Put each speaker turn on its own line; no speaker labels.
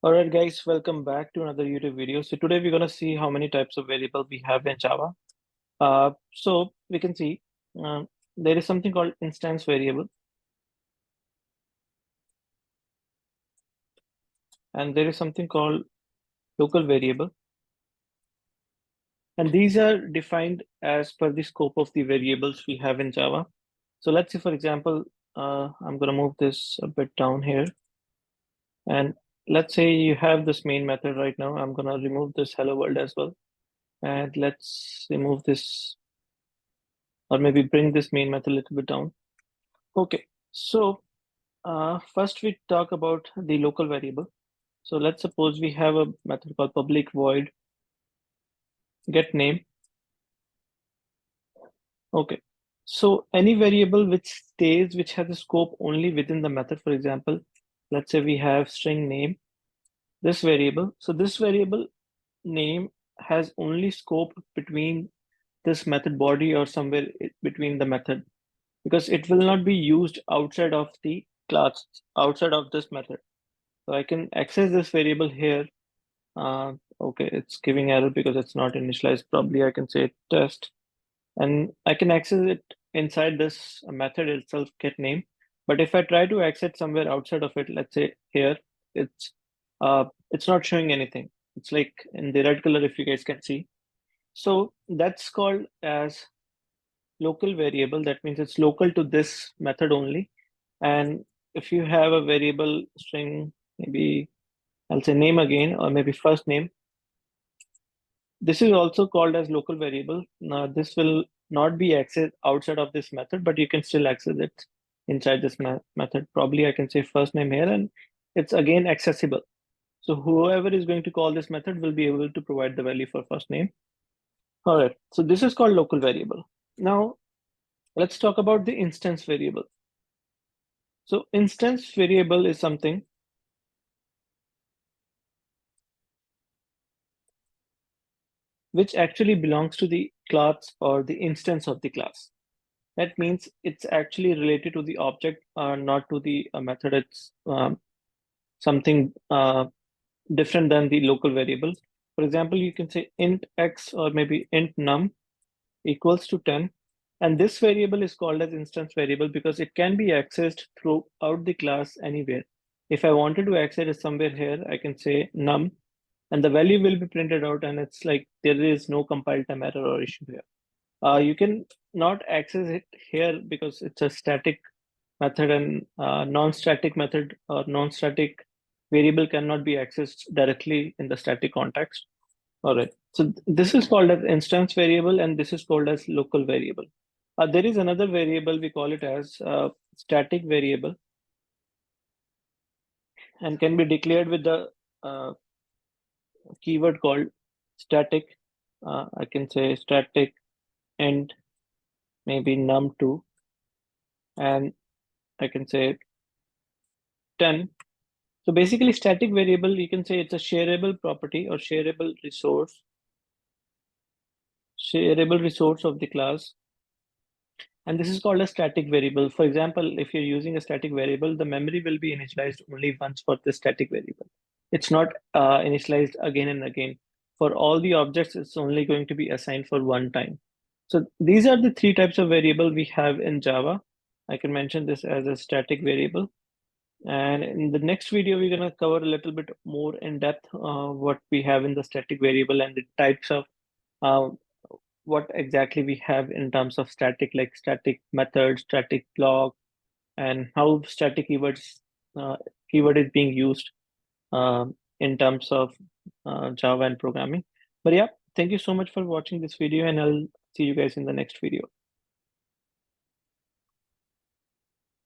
All right, guys, welcome back to another YouTube video. So today we're going to see how many types of variable we have in Java. So we can see there is something called instance variable, and there is something called local variable. And these are defined as per the scope of the variables we have in Java. So let's say, for example, I'm going to move this a bit down here. And let's say you have this main method right now. I'm going to remove this hello world as well. And let's remove this, or maybe bring this main method a little bit down. Okay, so first we talk about the local variable. So let's suppose we have a method called public void get name. Okay, so any variable which has a scope only within the method. For example, let's say we have string name, this variable. So this variable name has only scope between this method body or somewhere between the method, because it will not be used outside of the class, outside of this method. So I can access this variable here. Okay, it's giving error because it's not initialized. Probably I can say test, and I can access it inside this method itself, get name. But if I try to access somewhere outside of it, let's say here, it's not showing anything. It's like in the red color, if you guys can see. So that's called as local variable. That means it's local to this method only. And if you have a variable string, maybe I'll say name again, or maybe first name. This is also called as local variable. Now, this will not be accessed outside of this method, but you can still access it inside this method. Probably I can say first name here, and it's again accessible. So whoever is going to call this method will be able to provide the value for first name. All right, so this is called local variable. Now, let's talk about the instance variable. So instance variable is something which actually belongs to the class or the instance of the class. That means it's actually related to the object, not to the method. It's something different than the local variable. For example, you can say int x or maybe int num equals to 10. And this variable is called as instance variable because it can be accessed throughout the class anywhere. If I wanted to access it somewhere here, I can say num, and the value will be printed out, and it's like there is no compile time error or issue here. You can not access it here because it's a static method, and non-static method or non-static variable cannot be accessed directly in the static context. All right. So this is called as instance variable, and this is called as local variable. There is another variable, we call it as static variable, and can be declared with the keyword called static. I can say static int maybe num2, and I can say 10. So basically, static variable, you can say it's a shareable property or shareable resource of the class. And this is called a static variable. For example, if you're using a static variable, the memory will be initialized only once for the static variable. It's not initialized again and again. For all the objects, it's only going to be assigned for one time. So these are the three types of variable we have in Java. I can mention this as a static variable. And in the next video, we're going to cover a little bit more in depth what we have in the static variable and the types of uh, what exactly we have in terms of static, like static method, static block, and how static keyword is being used in terms of Java and programming. But yeah, thank you so much for watching this video, and I'll see you guys in the next video.